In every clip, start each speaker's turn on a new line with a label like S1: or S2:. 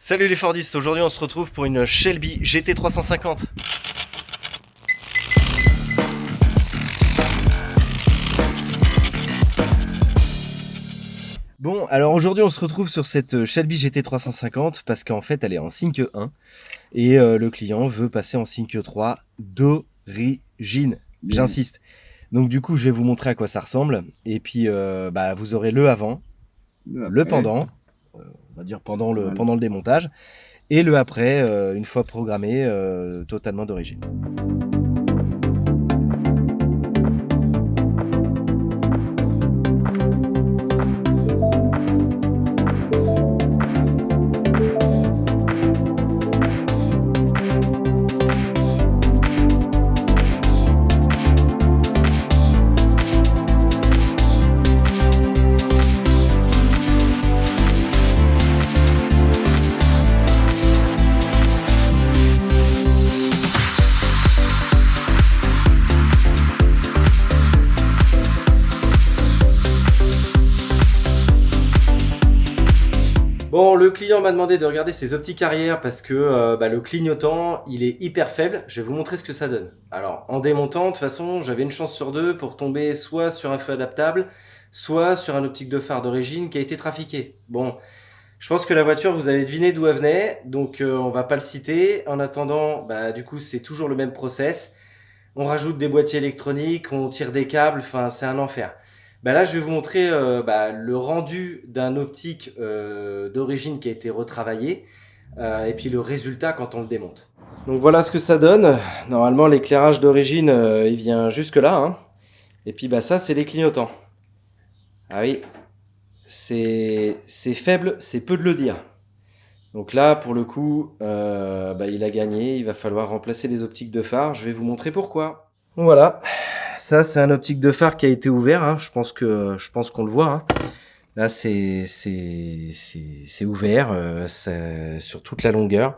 S1: Salut les Fordistes, aujourd'hui on se retrouve pour une Shelby GT350. Bon, alors aujourd'hui on se retrouve sur cette Shelby GT350 parce qu'en fait elle est en Sync 1 et le client veut passer en Sync 3 d'origine, j'insiste. Donc du coup je vais vous montrer à quoi ça ressemble et puis vous aurez le avant, le pendant, on va dire pendant le démontage, et le après, une fois programmé, totalement d'origine. Bon, le client m'a demandé de regarder ses optiques arrière parce que le clignotant, il est hyper faible. Je vais vous montrer ce que ça donne. Alors, en démontant, de toute façon, j'avais une chance sur deux pour tomber soit sur un feu adaptable, soit sur un optique de phare d'origine qui a été trafiqué. Bon, je pense que la voiture, vous avez deviné d'où elle venait, donc on va pas le citer. En attendant, du coup, c'est toujours le même process. On rajoute des boîtiers électroniques, on tire des câbles, enfin, c'est un enfer. Là, je vais vous montrer le rendu d'un optique d'origine qui a été retravaillé et puis le résultat quand on le démonte. Donc voilà ce que ça donne. Normalement, l'éclairage d'origine, il vient jusque là, hein. Et puis ça, c'est les clignotants. Ah oui, c'est faible, c'est peu de le dire. Donc là, pour le coup, il a gagné. Il va falloir remplacer les optiques de phare. Je vais vous montrer pourquoi. Voilà. Ça, c'est un optique de phare qui a été ouvert, hein. Je pense qu'on le voit, hein. Là, c'est ouvert sur toute la longueur.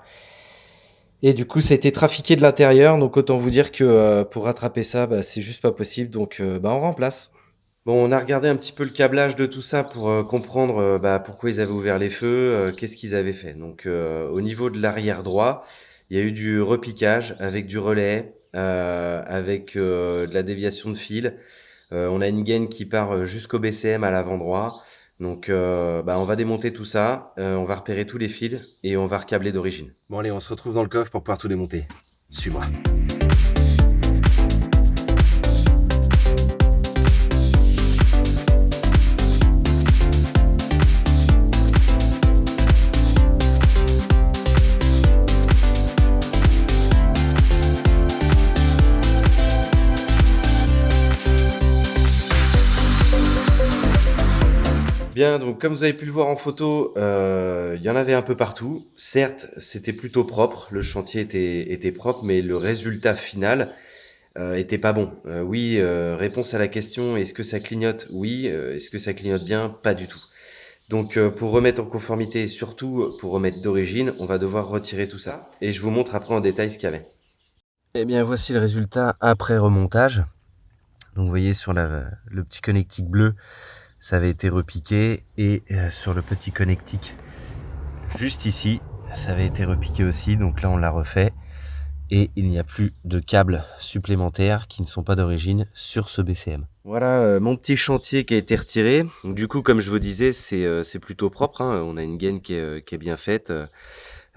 S1: Et du coup, ça a été trafiqué de l'intérieur. Donc, autant vous dire que pour rattraper ça, c'est juste pas possible. Donc, on remplace. Bon, on a regardé un petit peu le câblage de tout ça pour comprendre pourquoi ils avaient ouvert les feux, qu'est-ce qu'ils avaient fait. Donc, au niveau de l'arrière droit, il y a eu du repiquage avec du relais, avec de la déviation de fil. On a une gaine qui part jusqu'au BCM à l'avant droit. Donc on va démonter tout ça, on va repérer tous les fils et on va recabler d'origine. Bon allez, on se retrouve dans le coffre pour pouvoir tout démonter. Suis-moi. Bien, donc comme vous avez pu le voir en photo, il y en avait un peu partout. Certes, c'était plutôt propre, le chantier était propre, mais le résultat final était pas bon. Oui, réponse à la question, est-ce que ça clignote? Oui. Est-ce que ça clignote bien? Pas du tout. Donc pour remettre en conformité et surtout pour remettre d'origine, on va devoir retirer tout ça. Et je vous montre après en détail ce qu'il y avait. Eh bien, voici le résultat après remontage. Donc vous voyez sur le petit connectique bleu, ça avait été repiqué, et sur le petit connectique juste ici, ça avait été repiqué aussi. Donc là on l'a refait et il n'y a plus de câbles supplémentaires qui ne sont pas d'origine sur ce BCM. Voilà mon petit chantier qui a été retiré. Donc, du coup, comme je vous disais, c'est plutôt propre, hein. On a une gaine qui est bien faite.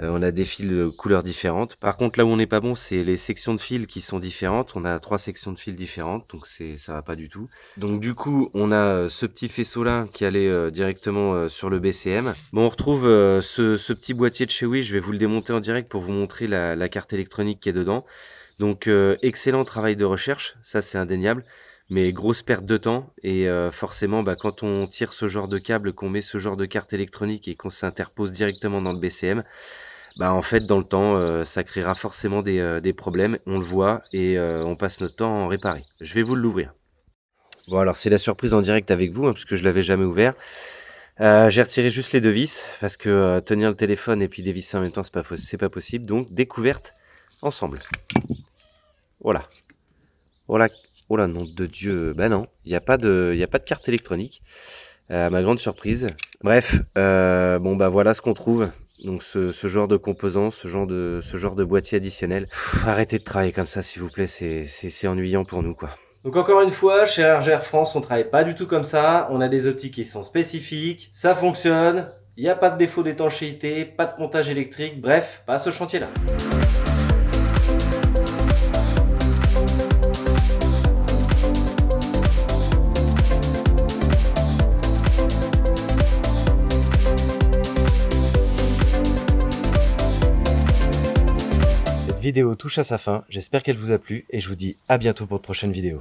S1: On a des fils de couleurs différentes. Par contre, là où on n'est pas bon, c'est les sections de fils qui sont différentes. On a 3 sections de fils différentes, donc ça va pas du tout. Donc du coup, on a ce petit faisceau-là qui allait directement sur le BCM. Bon, on retrouve ce petit boîtier de chez Wish. Je vais vous le démonter en direct pour vous montrer la carte électronique qui est dedans. Donc excellent travail de recherche, ça c'est indéniable. Mais grosse perte de temps, et forcément quand on tire ce genre de câble, qu'on met ce genre de carte électronique et qu'on s'interpose directement dans le BCM, en fait dans le temps ça créera forcément des problèmes, on le voit, et on passe notre temps à en réparer. Je vais vous l'ouvrir. Bon, alors c'est la surprise en direct avec vous, hein, parce que je l'avais jamais ouvert. J'ai retiré juste les deux vis parce que tenir le téléphone et puis dévisser en même temps, c'est pas possible. Donc découverte ensemble. Voilà. Voilà. Oh là, nom de Dieu. Non, il n'y a pas de carte électronique. À ma grande surprise. Bref, voilà ce qu'on trouve. Donc ce genre de composants, ce genre de boîtier additionnel. Arrêtez de travailler comme ça, s'il vous plaît, c'est ennuyant pour nous, quoi. Donc encore une fois, chez RGR France, on travaille pas du tout comme ça. On a des optiques qui sont spécifiques, ça fonctionne, il n'y a pas de défaut d'étanchéité, pas de pontage électrique, bref, pas ce chantier-là. Cette vidéo touche à sa fin, j'espère qu'elle vous a plu et je vous dis à bientôt pour de prochaines vidéos.